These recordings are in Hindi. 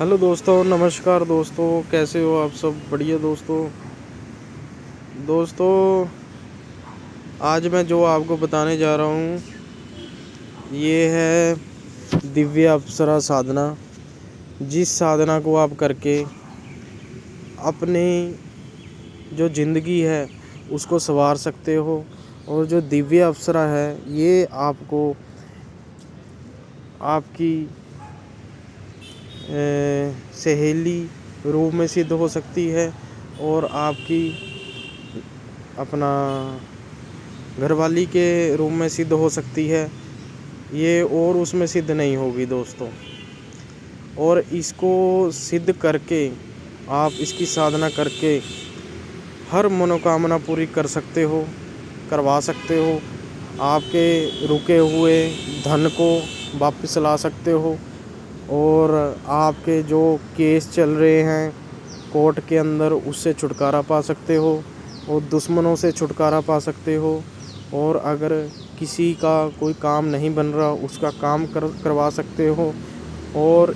हेलो दोस्तों, नमस्कार दोस्तों। कैसे हो आप सब? बढ़िया दोस्तों, आज मैं जो आपको बताने जा रहा हूँ ये है दिव्य अप्सरा साधना। जिस साधना को आप करके अपनी जो ज़िंदगी है उसको संवार सकते हो। और जो दिव्य अप्सरा है ये आपको आपकी सहेली रूप में सिद्ध हो सकती है और आपकी अपना घरवाली के रूप में सिद्ध हो सकती है ये, और उसमें सिद्ध नहीं होगी दोस्तों। और इसको सिद्ध करके आप इसकी साधना करके हर मनोकामना पूरी कर सकते हो, करवा सकते हो। आपके रुके हुए धन को वापस ला सकते हो और आपके जो केस चल रहे हैं कोर्ट के अंदर उससे छुटकारा पा सकते हो और दुश्मनों से छुटकारा पा सकते हो। और अगर किसी का कोई काम नहीं बन रहा उसका काम करवा सकते हो। और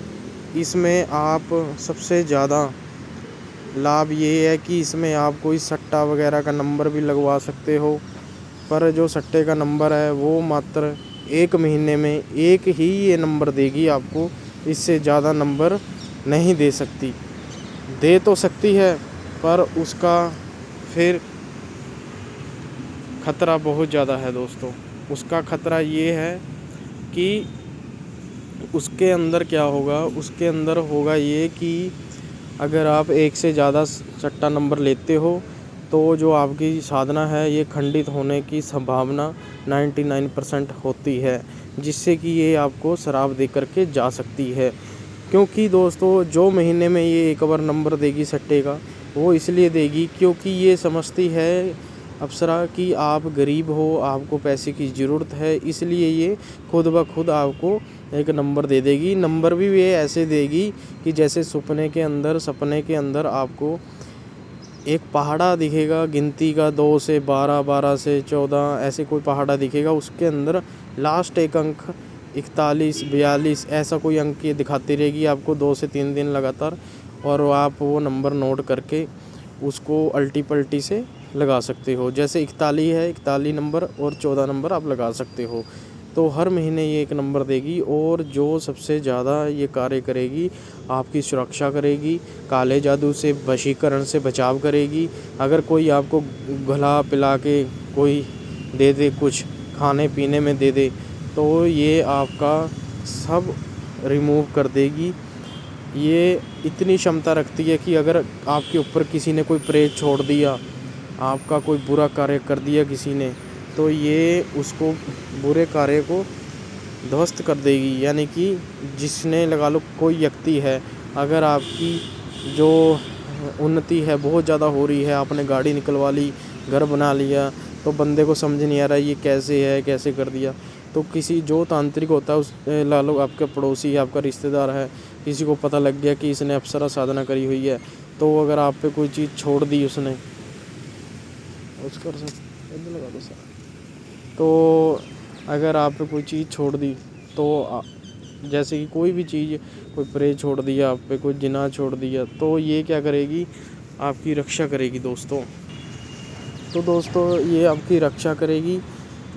इसमें आप सबसे ज़्यादा लाभ ये है कि इसमें आप कोई सट्टा वगैरह का नंबर भी लगवा सकते हो। पर जो सट्टे का नंबर है वो मात्र 1 महीने में एक ही ये नंबर देगी आपको, इससे ज़्यादा नंबर नहीं दे सकती। दे तो सकती है पर उसका फिर खतरा बहुत ज़्यादा है दोस्तों। उसका खतरा ये है कि उसके अंदर क्या होगा, उसके अंदर होगा ये कि अगर आप एक से ज़्यादा सट्टा नंबर लेते हो तो जो आपकी साधना है ये खंडित होने की संभावना 99% होती है, जिससे कि ये आपको शराब दे करके जा सकती है। क्योंकि दोस्तों जो महीने में ये एक बार नंबर देगी सट्टे का वो इसलिए देगी क्योंकि ये समझती है अप्सरा कि आप गरीब हो, आपको पैसे की ज़रूरत है, इसलिए ये खुद ब खुद आपको एक नंबर दे देगी। नंबर भी ये ऐसे देगी कि जैसे सपने के अंदर आपको एक पहाड़ा दिखेगा गिनती का 2 से 12, 12 से 14 ऐसे कोई पहाड़ा दिखेगा। उसके अंदर लास्ट एक अंक 41, 42 ऐसा कोई अंक ये दिखाती रहेगी आपको 2 से 3 दिन लगातार। और आप वो नंबर नोट करके उसको अल्टी पल्टी से लगा सकते हो। जैसे 41 है, 41 नंबर और 14 नंबर आप लगा सकते हो। तो हर महीने ये एक नंबर देगी और जो सबसे ज़्यादा ये कार्य करेगी आपकी सुरक्षा करेगी, काले जादू से वशीकरण से बचाव करेगी। अगर कोई आपको गला पिला के कोई दे दे, कुछ खाने पीने में दे दे, तो ये आपका सब रिमूव कर देगी। ये इतनी क्षमता रखती है कि अगर आपके ऊपर किसी ने कोई प्रेत छोड़ दिया, आपका कोई बुरा कार्य कर दिया किसी ने, तो ये उसको बुरे कार्य को ध्वस्त कर देगी। यानी कि जिसने लगा लो कोई व्यक्ति है, अगर आपकी जो उन्नति है बहुत ज़्यादा हो रही है, आपने गाड़ी निकलवा ली, घर बना लिया, तो बंदे को समझ नहीं आ रहा ये कैसे है, कैसे कर दिया, तो किसी जो तांत्रिक होता है उस ला लो आपका पड़ोसी, आपका रिश्तेदार है, किसी को पता लग गया कि इसने अप्सरा साधना करी हुई है, तो अगर आप पे कोई चीज़ छोड़ दी उसने उसका लगा दो सर, तो अगर आप पे कोई चीज़ छोड़ दी तो जैसे कि कोई भी चीज़, कोई प्रेत छोड़ दिया आप पे, कोई जिन्नात छोड़ दिया, तो ये क्या करेगी, आपकी रक्षा करेगी दोस्तों। तो दोस्तों ये आपकी रक्षा करेगी।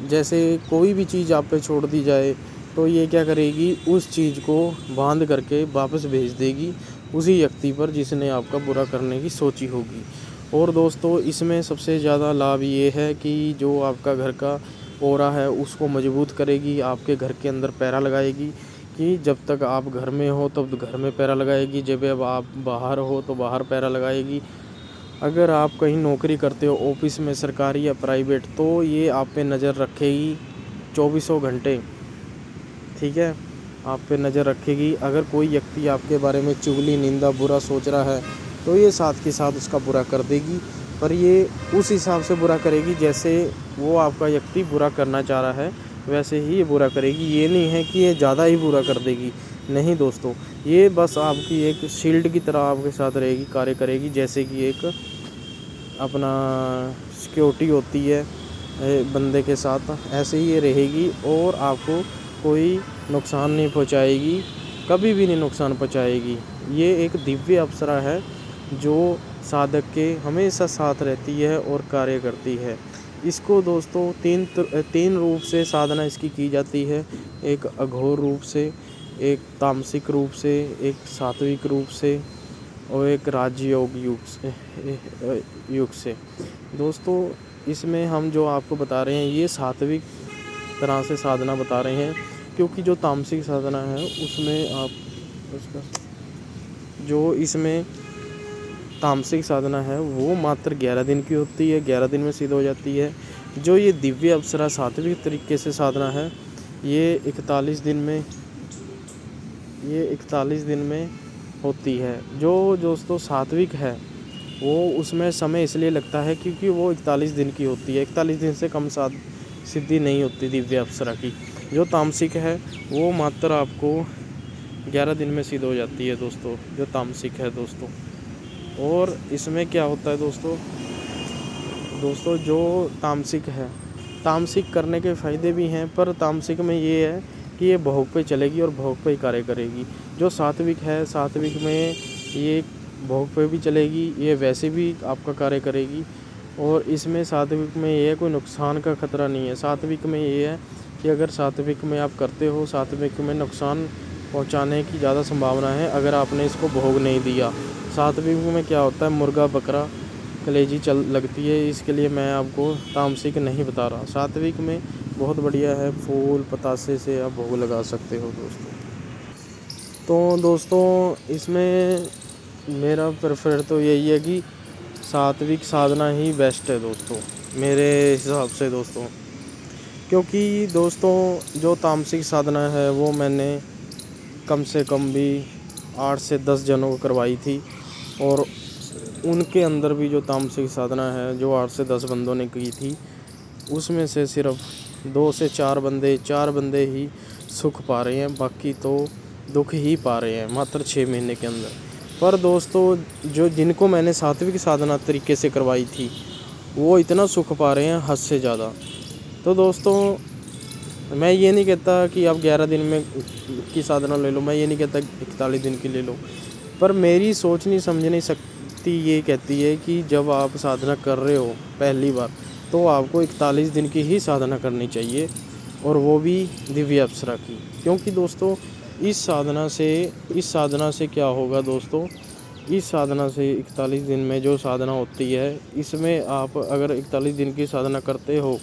जैसे कोई भी चीज़ आप पे छोड़ दी जाए तो ये क्या करेगी, उस चीज़ को बांध करके वापस भेज देगी उसी व्यक्ति पर जिसने आपका बुरा करने की सोची होगी। और दोस्तों इसमें सबसे ज़्यादा लाभ ये है कि जो आपका घर का ओरा है उसको मजबूत करेगी, आपके घर के अंदर पैरा लगाएगी कि जब तक आप घर में हो तब तो घर में पैरा लगाएगी, जब अब आप बाहर हो तो बाहर पैरा लगाएगी। अगर आप कहीं नौकरी करते हो ऑफिस में, सरकारी या प्राइवेट, तो ये आप पे नज़र रखेगी 24 घंटे, ठीक है, आप पे नज़र रखेगी। अगर कोई व्यक्ति आपके बारे में चुगली, निंदा, बुरा सोच रहा है तो ये साथ के साथ उसका बुरा कर देगी, पर ये उस हिसाब से बुरा करेगी जैसे वो आपका व्यक्ति बुरा करना चाह रहा है वैसे ही ये बुरा करेगी। ये नहीं है कि ये ज़्यादा ही बुरा कर देगी, नहीं दोस्तों, ये बस आपकी एक शील्ड की तरह आपके साथ रहेगी, कार्य करेगी। जैसे कि एक अपना सिक्योरिटी होती है बंदे के साथ, ऐसे ही ये रहेगी और आपको कोई नुकसान नहीं पहुंचाएगी। कभी भी नहीं नुकसान पहुँचाएगी। ये एक दिव्य अप्सरा है जो साधक के हमेशा साथ रहती है और कार्य करती है। इसको दोस्तों तीन रूप से साधना इसकी की जाती है। एक अघोर रूप से, एक तामसिक रूप से, एक सात्विक रूप से और एक राजयोग युग से। दोस्तों इसमें हम जो आपको बता रहे हैं ये सात्विक तरह से साधना बता रहे हैं, क्योंकि जो तामसिक साधना है उसमें आप उसका जो इसमें तामसिक साधना है वो मात्र 11 दिन की होती है, 11 दिन में सिद्ध हो जाती है। जो ये दिव्य अप्सरा सात्विक तरीके से साधना है ये 41 दिन में होती है। जो दोस्तों सात्विक है वो उसमें समय इसलिए लगता है क्योंकि वो 41 दिन की होती है। 41 दिन से कम सिद्धि नहीं होती दिव्य अप्सरा की। जो तामसिक है वो मात्र आपको 11 दिन में सिद्ध हो जाती है दोस्तों, जो तामसिक है दोस्तों। और इसमें क्या होता है दोस्तों जो तामसिक है, तामसिक करने के फ़ायदे भी हैं, पर तामसिक में ये है कि ये भोग पे चलेगी और भोग पे ही कार्य करेगी। जो सात्विक है, सात्विक में ये भोग पे भी चलेगी, ये वैसे भी आपका कार्य करेगी। और इसमें सात्विक में ये कोई नुकसान का खतरा नहीं है। सात्विक में ये है कि अगर सात्विक में आप करते हो, सात्विक में नुकसान पहुंचाने की ज़्यादा संभावना है अगर आपने इसको भोग नहीं दिया। सात्विक में क्या होता है, मुर्गा बकरा कलेजी लगती है, इसके लिए मैं आपको तामसिक नहीं बता रहा। सात्विक में बहुत बढ़िया है, फूल पतासे से आप भोग लगा सकते हो दोस्तों। तो दोस्तों इसमें मेरा प्रेफर तो यही है कि सात्विक साधना ही बेस्ट है दोस्तों मेरे हिसाब से दोस्तों। क्योंकि दोस्तों जो तामसिक साधना है वो मैंने कम से कम भी 8 से 10 जनों को करवाई थी, और उनके अंदर भी जो तामसिक साधना है जो 8 से 10 बंदों ने की थी उसमें से सिर्फ 2 से 4 बंदे ही सुख पा रहे हैं, बाकी तो दुख ही पा रहे हैं मात्र 6 महीने के अंदर। पर दोस्तों जो जिनको मैंने सात्विक साधना तरीके से करवाई थी वो इतना सुख पा रहे हैं हद से ज़्यादा। तो दोस्तों मैं ये नहीं कहता कि आप 11 दिन में की साधना ले लो, मैं ये नहीं कहता 41 दिन की ले लो, पर मेरी सोचनी समझनी शक्ति ये कहती है कि जब आप साधना कर रहे हो पहली बार तो आपको 41 दिन की ही साधना करनी चाहिए, और वो भी दिव्य अप्सरा की। क्योंकि दोस्तों इस साधना से क्या होगा दोस्तों, इस साधना से 41 दिन में जो साधना होती है इसमें आप अगर 41 दिन की साधना करते हो,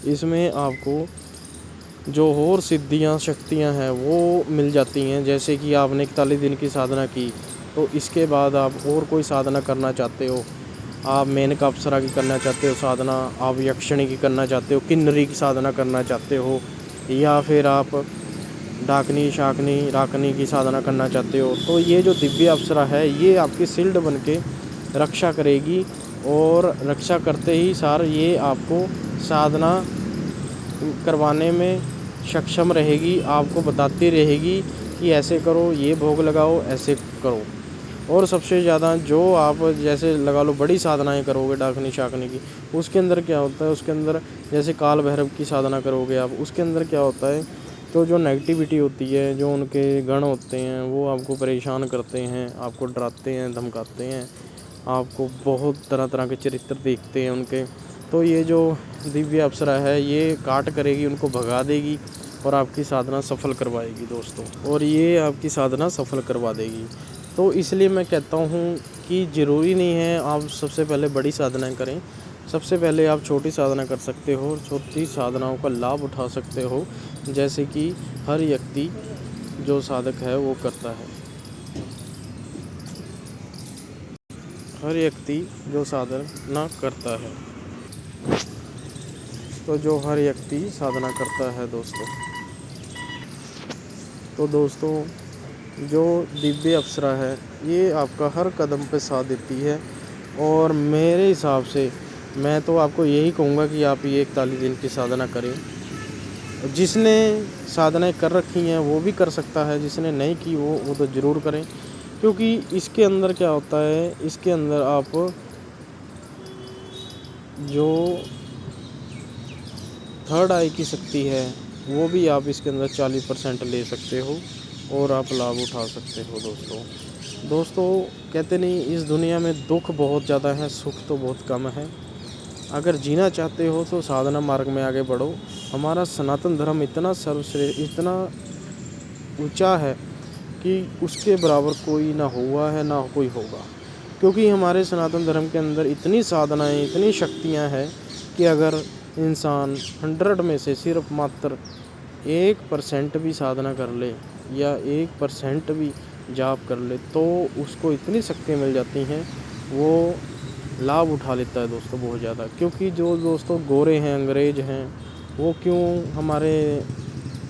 इसमें आपको जो और सिद्धियां शक्तियां हैं वो मिल जाती हैं। जैसे कि आपने 41 दिन की साधना की तो इसके बाद आप और कोई साधना करना चाहते हो, आप मेनका अप्सरा की करना चाहते हो साधना, आप यक्षिणी की करना चाहते हो, किन्नरी की साधना करना चाहते हो, या फिर आप डाकनी शाकनी राकनी की साधना करना चाहते हो, तो ये जो दिव्य अप्सरा है ये आपकी शील्ड बन के रक्षा करेगी। और रक्षा करते ही सार ये आपको साधना करवाने में सक्षम रहेगी, आपको बताती रहेगी कि ऐसे करो, ये भोग लगाओ, ऐसे करो। और सबसे ज़्यादा जो आप जैसे लगा लो बड़ी साधनाएं करोगे डाकनी शाकनी की, उसके अंदर क्या होता है, उसके अंदर जैसे काल भैरव की साधना करोगे आप, उसके अंदर क्या होता है, तो जो नेगेटिविटी होती है, जो उनके गण होते हैं वो आपको परेशान करते हैं, आपको डराते हैं, धमकाते हैं, आपको बहुत तरह तरह के चरित्र देखते हैं उनके। तो ये जो दिव्य अप्सरा है ये काट करेगी, उनको भगा देगी और आपकी साधना सफल करवाएगी दोस्तों, और ये आपकी साधना सफल करवा देगी। तो इसलिए मैं कहता हूँ कि ज़रूरी नहीं है आप सबसे पहले बड़ी साधनाएं करें, सबसे पहले आप छोटी साधना कर सकते हो, छोटी साधनाओं का लाभ उठा सकते हो, जैसे कि हर व्यक्ति जो साधक है वो करता है, हर व्यक्ति जो साधना करता है, तो जो हर व्यक्ति साधना करता है दोस्तों। तो दोस्तों जो दिव्य अप्सरा है ये आपका हर कदम पे साथ देती है, और मेरे हिसाब से मैं तो आपको यही कहूँगा कि आप ये 41 दिन की साधना करें। जिसने साधनाएं कर रखी हैं वो भी कर सकता है, जिसने नहीं की वो तो ज़रूर करें। क्योंकि इसके अंदर क्या होता है, इसके अंदर आप जो थर्ड आई की शक्ति है वो भी आप इसके अंदर 40% ले सकते हो, और आप लाभ उठा सकते हो दोस्तों। कहते नहीं, इस दुनिया में दुख बहुत ज़्यादा है, सुख तो बहुत कम है। अगर जीना चाहते हो तो साधना मार्ग में आगे बढ़ो। हमारा सनातन धर्म इतना सर्वश्रेष्ठ, इतना ऊंचा है कि उसके बराबर कोई ना हुआ है, ना कोई होगा। क्योंकि हमारे सनातन धर्म के अंदर इतनी साधनाएं, इतनी शक्तियां हैं कि अगर इंसान 100 में से सिर्फ मात्र 1% भी साधना कर ले या 1% भी जाप कर ले तो उसको इतनी शक्तियाँ मिल जाती हैं, वो लाभ उठा लेता है दोस्तों बहुत ज़्यादा। क्योंकि जो दोस्तों गोरे हैं, अंग्रेज हैं, वो क्यों हमारे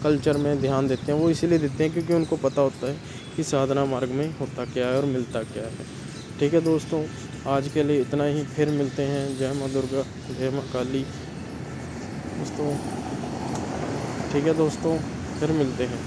कल्चर में ध्यान देते हैं? वो इसीलिए देते हैं क्योंकि उनको पता होता है कि साधना मार्ग में होता क्या है और मिलता क्या है। ठीक है दोस्तों, आज के लिए इतना ही। फिर मिलते हैं। जय माँ दुर्गा, जय माँ काली दोस्तों। ठीक है दोस्तों, फिर मिलते हैं।